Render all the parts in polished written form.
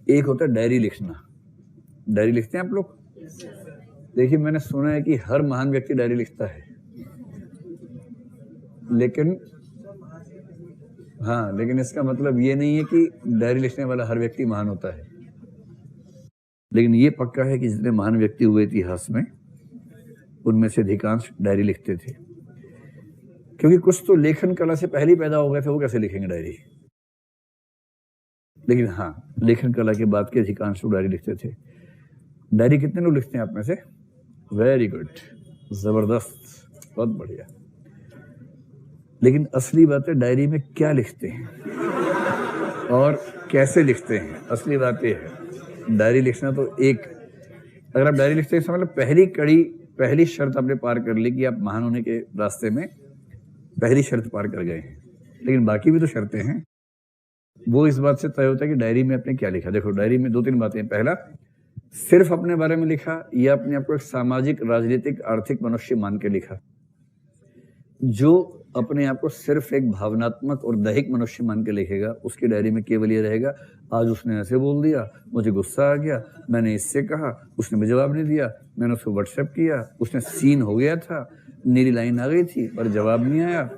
एक होता है डायरी लिखना। डायरी लिखते हैं आप लोग? देखिए, मैंने सुना है कि हर महान व्यक्ति डायरी लिखता है, लेकिन हाँ, लेकिन इसका मतलब ये नहीं है कि डायरी लिखने वाला हर व्यक्ति महान होता है। लेकिन ये पक्का है कि जितने महान व्यक्ति हुए इतिहास में, उनमें से अधिकांश डायरी लिखते थे, क्योंकि कुछ तो लेखन कला से पहले ही पैदा हो गए थे, वो कैसे लिखेंगे डायरी। लेकिन हाँ, लेखन कला के बाद के अधिकांश लोग डायरी लिखते थे। डायरी कितने लोग लिखते हैं आप में से? वेरी गुड, जबरदस्त, बहुत बढ़िया। लेकिन असली बात है डायरी में क्या लिखते हैं और कैसे लिखते हैं, असली बात ये है। डायरी लिखना तो एक, अगर आप डायरी लिखते हैं समझ लो पहली कड़ी, पहली शर्त आपने पार कर ली कि आप महान होने के रास्ते में पहली शर्त पार कर गए हैं। लेकिन बाकी भी तो शर्तें हैं। वो इस बात से तय होता है कि डायरी में आपने क्या लिखा। देखो, डायरी में दो तीन बातें हैं। पहला, सिर्फ अपने बारे में लिखा या अपने आप को एक सामाजिक, राजनीतिक, आर्थिक मनुष्य मान के लिखा। जो अपने आप को सिर्फ एक भावनात्मक और दैहिक मनुष्य मान के लिखेगा, उसकी डायरी में केवल ये रहेगा, आज उसने ऐसे बोल दिया, मुझे गुस्सा आ गया, मैंने इससे कहा, उसने मुझे जवाब नहीं दिया, मैंने उसको व्हाट्सएप किया, उसने सीन हो गया था, नीली लाइन आ गई थी पर जवाब नहीं आया,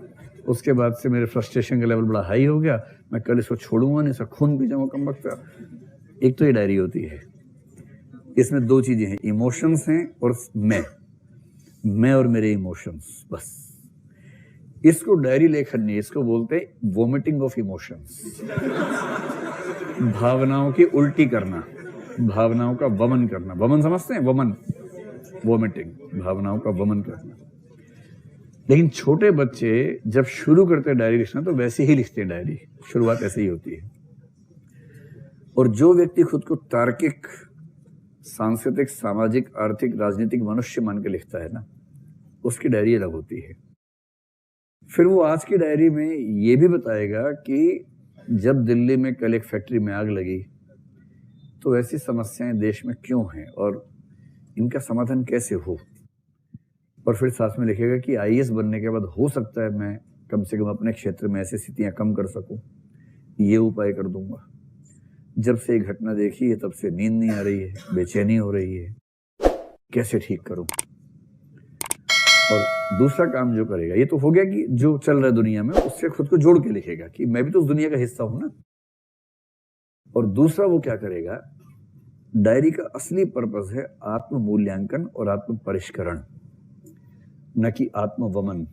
उसके बाद से मेरे फ्रस्ट्रेशन का लेवल बड़ा हाई हो गया, मैं कल इसको छोड़ूंगा नहीं, इसका खून पी जाऊंगा कम वक्त। एक तो ये डायरी होती है, इसमें दो चीजें हैं, इमोशंस हैं और मैं और मेरे इमोशंस, बस। इसको डायरी लेखन नहीं, इसको बोलते हैं वोमिटिंग ऑफ इमोशंस। भावनाओं की उल्टी करना, भावनाओं का वमन करना। वमन समझते हैं? वमन, वोमिटिंग, भावनाओं का वमन करना। लेकिन छोटे बच्चे जब शुरू करते हैं डायरी लिखना तो वैसे ही लिखते हैं डायरी, शुरुआत ऐसे ही होती है। और जो व्यक्ति खुद को तार्किक, सांस्कृतिक, सामाजिक, आर्थिक, राजनीतिक मनुष्य मान के लिखता है ना, उसकी डायरी अलग होती है। फिर वो आज की डायरी में ये भी बताएगा कि जब दिल्ली में कल एक फैक्ट्री में आग लगी तो ऐसी समस्याएं देश में क्यों हैं और इनका समाधान कैसे हो। और फिर साथ में लिखेगा कि आईएएस बनने के बाद हो सकता है मैं कम से कम अपने क्षेत्र में ऐसी स्थितियां कम कर सकूं, ये उपाय कर दूंगा। जब से ये घटना देखी है तब से नींद नहीं आ रही है, बेचैनी हो रही है, कैसे ठीक करूं। और दूसरा काम जो करेगा, ये तो हो गया कि जो चल रहा है दुनिया में उससे खुद को जोड़ के लिखेगा कि मैं भी तो उस दुनिया का हिस्सा हूं ना। और दूसरा वो क्या करेगा, डायरी का असली पर्पस है आत्म मूल्यांकन और आत्म परिष्करण, न कि आत्म वमन।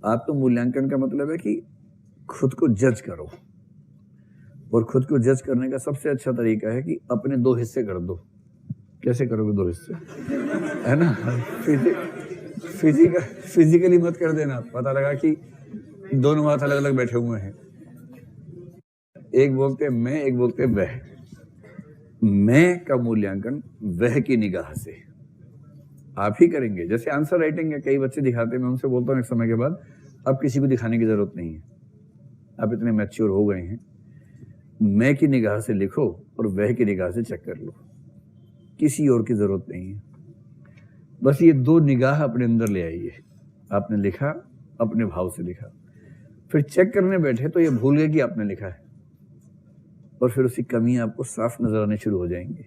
आत्म मूल्यांकन का मतलब है कि खुद को जज करो, और खुद को जज करने का सबसे अच्छा तरीका है कि अपने दो हिस्से कर दो। कैसे करोगे दो हिस्से, है ना? फिजिकली मत कर देना, पता लगा कि दोनों हाथ अलग अलग बैठे हुए हैं, एक बोलते मैं, एक बोलते वह। मैं का मूल्यांकन वह की निगाह से आप ही करेंगे। जैसे आंसर राइटिंग है, कई बच्चे दिखाते हैं, मैं उनसे बोलता हूँ एक समय के बाद, अब किसी को दिखाने की जरूरत नहीं है, आप इतने मैच्योर हो गए हैं, मैं की निगाह से लिखो और वह की निगाह से चेक कर लो, किसी और की जरूरत नहीं है। बस ये दो निगाह अपने अंदर ले आइए। आपने लिखा, अपने भाव से लिखा, फिर चेक करने बैठे तो ये भूल गए कि आपने लिखा है, और फिर उसकी कमियां आपको साफ नजर आने शुरू हो जाएंगी।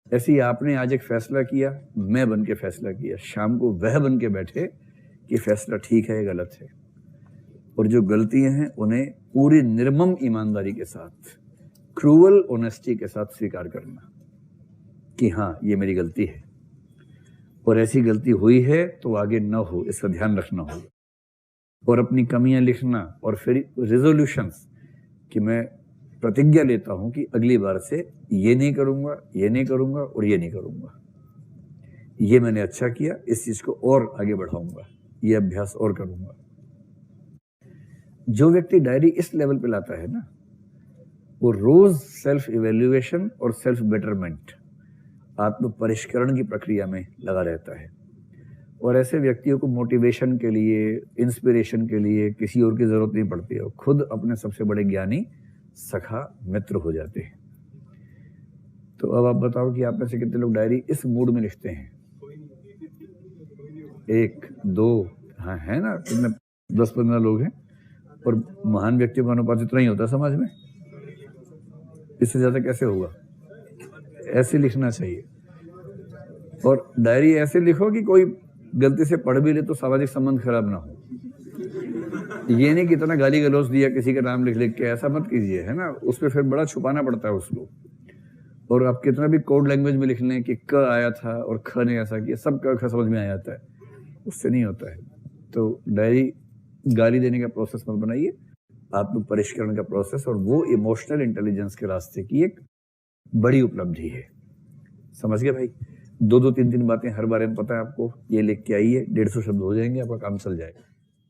ऐसे ही आपने आज एक फैसला किया, मैं बन के फैसला किया, शाम को वह बन के बैठे कि फैसला ठीक है या गलत है, और जो गलतियां हैं उन्हें पूरी निर्मम ईमानदारी के साथ, क्रूअल ऑनेस्टी के साथ स्वीकार करना कि हाँ ये मेरी गलती है, और ऐसी गलती हुई है तो आगे न हो, इसका ध्यान रखना हो। और अपनी कमियां लिखना, और फिर रिजोल्यूशंस कि मैं प्रतिज्ञा लेता हूं कि अगली बार से ये नहीं करूंगा, ये नहीं करूंगा और ये नहीं करूंगा, ये मैंने अच्छा किया, इस चीज को और आगे बढ़ाऊंगा, ये अभ्यास और करूंगा। जो व्यक्ति डायरी इस लेवल पे लाता है ना, वो रोज सेल्फ इवेल्युएशन और सेल्फ बेटरमेंट, आत्म परिष्करण की प्रक्रिया में लगा रहता है। और ऐसे व्यक्तियों को मोटिवेशन के लिए, इंस्पिरेशन के लिए किसी और की जरूरत नहीं पड़ती है, खुद अपने सबसे बड़े ज्ञानी, सखा, मित्र हो जाते हैं। तो अब आप बताओ कि आप में से कितने लोग डायरी इस मूड में लिखते हैं? एक दो, हाँ है ना, कितने 10-15 लोग हैं, और महान व्यक्तियों का अनुपात इतना ही होता है समाज में। इससे ज्यादा कैसे होगा? ऐसे लिखना चाहिए। और डायरी ऐसे लिखो कि कोई गलती से पढ़ भी ले तो सामाजिक संबंध खराब ना हो। ये नहीं कि इतना गाली गलौज दिया किसी का नाम लिख लिख के, ऐसा मत कीजिए, है ना। उस पर फिर बड़ा छुपाना पड़ता है उसको। और आप कितना भी कोड लैंग्वेज में लिख लें कि क आया था और ख ने ऐसा किया, सब क ख समझ में आ जाता है, उससे नहीं होता है। तो डायरी गाली देने का प्रोसेस मत बनाइए, आत्म परिष्करण का प्रोसेस, और वो इमोशनल इंटेलिजेंस के रास्ते की एक बड़ी उपलब्धि है। समझ गए भाई? 2-2 3-3 बातें हर बारे में पता है आपको, ये लिख के आइए, 150 शब्द हो जाएंगे, आपका काम चल जाएगा।